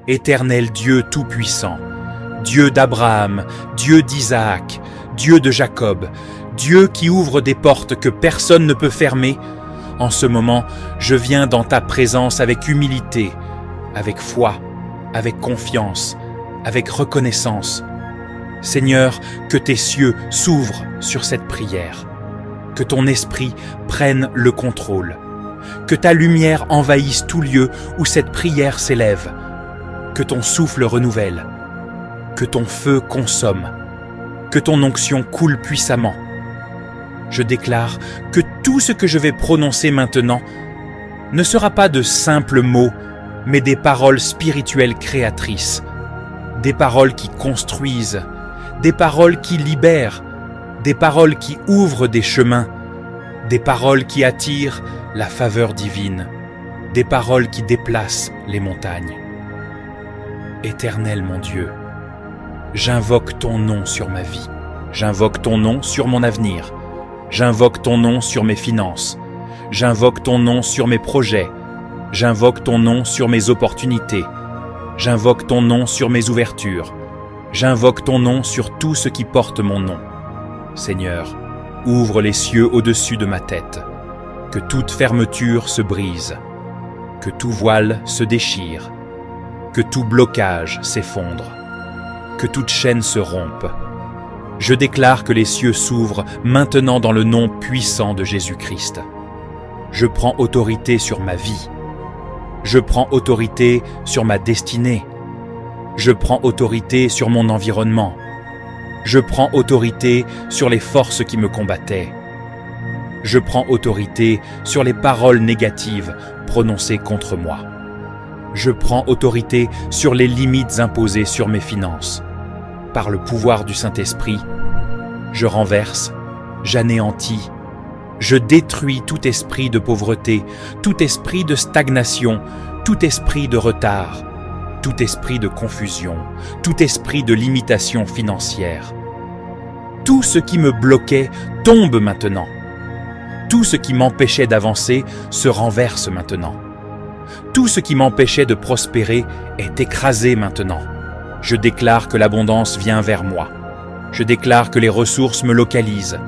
Éternel Dieu Tout-Puissant, Dieu d'Abraham, Dieu d'Isaac, Dieu de Jacob, Dieu qui ouvre des portes que personne ne peut fermer, en ce moment, je viens dans ta présence avec humilité, avec foi, avec confiance, avec reconnaissance. Seigneur, que tes cieux s'ouvrent sur cette prière, que ton esprit prenne le contrôle, que ta lumière envahisse tout lieu où cette prière s'élève, que ton souffle renouvelle, que ton feu consomme, que ton onction coule puissamment. Je déclare que tout ce que je vais prononcer maintenant ne sera pas de simples mots, mais des paroles spirituelles créatrices, des paroles qui construisent, des paroles qui libèrent, des paroles qui ouvrent des chemins, des paroles qui attirent la faveur divine, des paroles qui déplacent les montagnes. Éternel mon Dieu, j'invoque ton nom sur ma vie, j'invoque ton nom sur mon avenir, j'invoque ton nom sur mes finances, j'invoque ton nom sur mes projets, j'invoque ton nom sur mes opportunités, j'invoque ton nom sur mes ouvertures, j'invoque ton nom sur tout ce qui porte mon nom. Seigneur, ouvre les cieux au-dessus de ma tête, que toute fermeture se brise, que tout voile se déchire, que tout blocage s'effondre, que toute chaîne se rompe. Je déclare que les cieux s'ouvrent maintenant dans le nom puissant de Jésus-Christ. Je prends autorité sur ma vie. Je prends autorité sur ma destinée. Je prends autorité sur mon environnement. Je prends autorité sur les forces qui me combattaient. Je prends autorité sur les paroles négatives prononcées contre moi. Je prends autorité sur les limites imposées sur mes finances. Par le pouvoir du Saint-Esprit, je renverse, j'anéantis, je détruis tout esprit de pauvreté, tout esprit de stagnation, tout esprit de retard, tout esprit de confusion, tout esprit de limitation financière. Tout ce qui me bloquait tombe maintenant. Tout ce qui m'empêchait d'avancer se renverse maintenant. Tout ce qui m'empêchait de prospérer est écrasé maintenant. Je déclare que l'abondance vient vers moi. Je déclare que les ressources me localisent.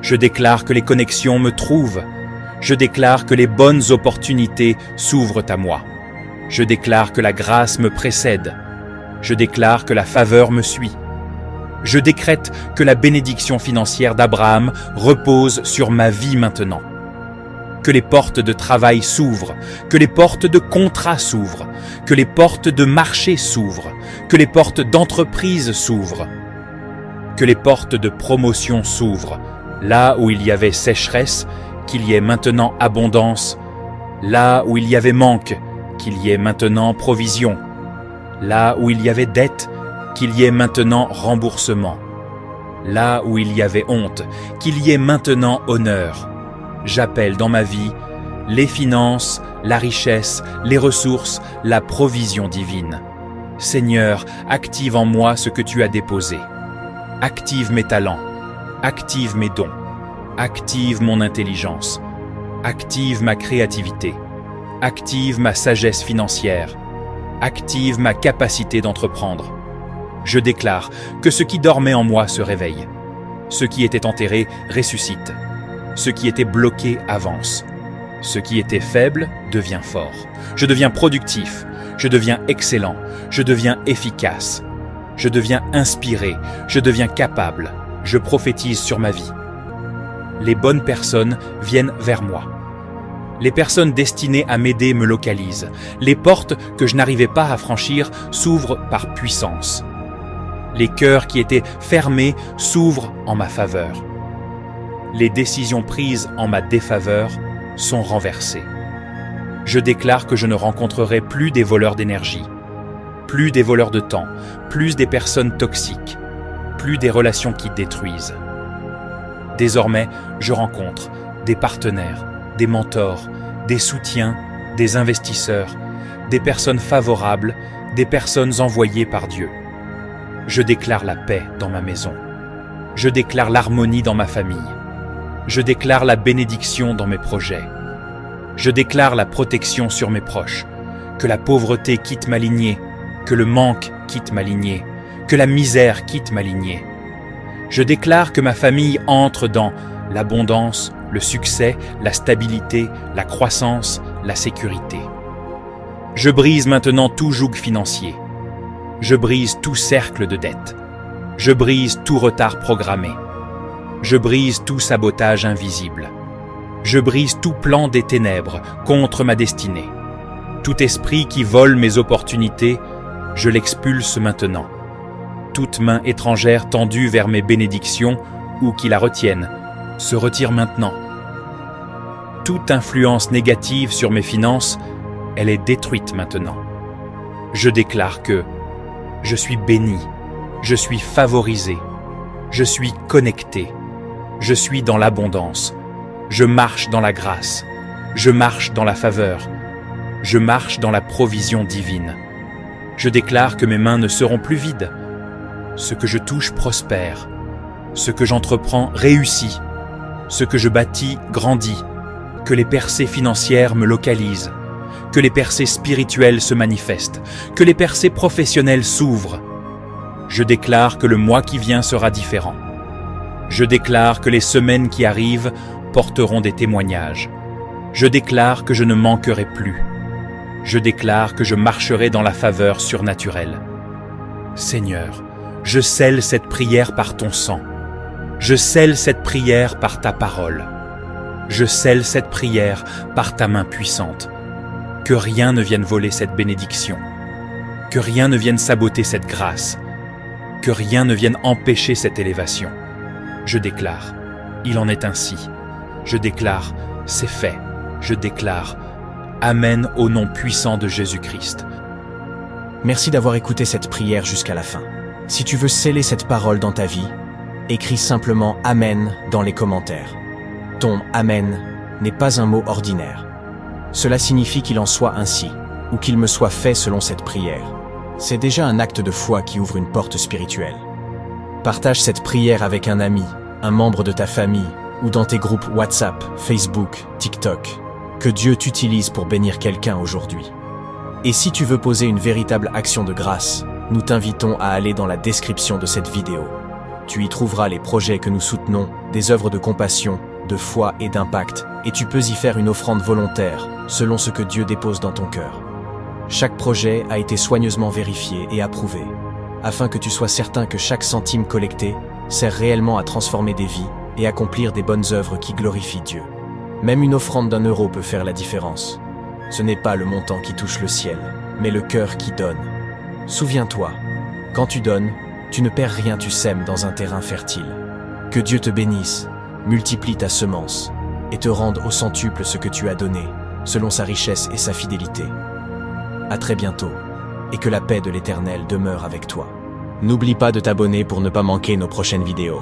Je déclare que les connexions me trouvent. Je déclare que les bonnes opportunités s'ouvrent à moi. Je déclare que la grâce me précède. Je déclare que la faveur me suit. Je décrète que la bénédiction financière d'Abraham repose sur ma vie maintenant. Que les portes de travail s'ouvrent, que les portes de contrat s'ouvrent, que les portes de marché s'ouvrent, que les portes d'entreprise s'ouvrent, que les portes de promotion s'ouvrent. Là où il y avait sécheresse, qu'il y ait maintenant abondance. Là où il y avait manque, qu'il y ait maintenant provision. Là où il y avait dette, qu'il y ait maintenant remboursement. Là où il y avait honte, qu'il y ait maintenant honneur. J'appelle dans ma vie les finances, la richesse, les ressources, la provision divine. Seigneur, active en moi ce que tu as déposé. Active mes talents, active mes dons, active mon intelligence, active ma créativité, active ma sagesse financière, active ma capacité d'entreprendre. Je déclare que ce qui dormait en moi se réveille. Ce qui était enterré ressuscite. Ce qui était bloqué avance. Ce qui était faible devient fort. Je deviens productif. Je deviens excellent. Je deviens efficace. Je deviens inspiré. Je deviens capable. Je prophétise sur ma vie. Les bonnes personnes viennent vers moi. Les personnes destinées à m'aider me localisent. Les portes que je n'arrivais pas à franchir s'ouvrent par puissance. Les cœurs qui étaient fermés s'ouvrent en ma faveur. Les décisions prises en ma défaveur sont renversées. Je déclare que je ne rencontrerai plus des voleurs d'énergie, plus des voleurs de temps, plus des personnes toxiques, plus des relations qui détruisent. Désormais, je rencontre des partenaires, des mentors, des soutiens, des investisseurs, des personnes favorables, des personnes envoyées par Dieu. Je déclare la paix dans ma maison. Je déclare l'harmonie dans ma famille. Je déclare la bénédiction dans mes projets. Je déclare la protection sur mes proches, que la pauvreté quitte ma lignée, que le manque quitte ma lignée, que la misère quitte ma lignée. Je déclare que ma famille entre dans l'abondance, le succès, la stabilité, la croissance, la sécurité. Je brise maintenant tout joug financier. Je brise tout cercle de dette. Je brise tout retard programmé. Je brise tout sabotage invisible. Je brise tout plan des ténèbres contre ma destinée. Tout esprit qui vole mes opportunités, je l'expulse maintenant. Toute main étrangère tendue vers mes bénédictions ou qui la retienne, se retire maintenant. Toute influence négative sur mes finances, elle est détruite maintenant. Je déclare que je suis béni, je suis favorisé, je suis connecté, je suis dans l'abondance, je marche dans la grâce, je marche dans la faveur, je marche dans la provision divine. Je déclare que mes mains ne seront plus vides. Ce que je touche prospère, ce que j'entreprends réussit, ce que je bâtis grandit, que les percées financières me localisent, que les percées spirituelles se manifestent, que les percées professionnelles s'ouvrent. Je déclare que le mois qui vient sera différent. Je déclare que les semaines qui arrivent porteront des témoignages. Je déclare que je ne manquerai plus. Je déclare que je marcherai dans la faveur surnaturelle. Seigneur, je scelle cette prière par ton sang. Je scelle cette prière par ta parole. Je scelle cette prière par ta main puissante. Que rien ne vienne voler cette bénédiction. Que rien ne vienne saboter cette grâce. Que rien ne vienne empêcher cette élévation. Je déclare, il en est ainsi. Je déclare, c'est fait. Je déclare, Amen au nom puissant de Jésus-Christ. Merci d'avoir écouté cette prière jusqu'à la fin. Si tu veux sceller cette parole dans ta vie, écris simplement Amen dans les commentaires. Ton Amen n'est pas un mot ordinaire. Cela signifie qu'il en soit ainsi, ou qu'il me soit fait selon cette prière. C'est déjà un acte de foi qui ouvre une porte spirituelle. Partage cette prière avec un ami, un membre de ta famille, ou dans tes groupes WhatsApp, Facebook, TikTok. Que Dieu t'utilise pour bénir quelqu'un aujourd'hui. Et si tu veux poser une véritable action de grâce, nous t'invitons à aller dans la description de cette vidéo. Tu y trouveras les projets que nous soutenons, des œuvres de compassion, de foi et d'impact, et tu peux y faire une offrande volontaire, selon ce que Dieu dépose dans ton cœur. Chaque projet a été soigneusement vérifié et approuvé, afin que tu sois certain que chaque centime collecté sert réellement à transformer des vies et accomplir des bonnes œuvres qui glorifient Dieu. Même une offrande d'1 € peut faire la différence. Ce n'est pas le montant qui touche le ciel, mais le cœur qui donne. Souviens-toi, quand tu donnes, tu ne perds rien, tu sèmes dans un terrain fertile. Que Dieu te bénisse, multiplie ta semence, et te rende au centuple ce que tu as donné, selon sa richesse et sa fidélité. À très bientôt, et que la paix de l'Éternel demeure avec toi. N'oublie pas de t'abonner pour ne pas manquer nos prochaines vidéos.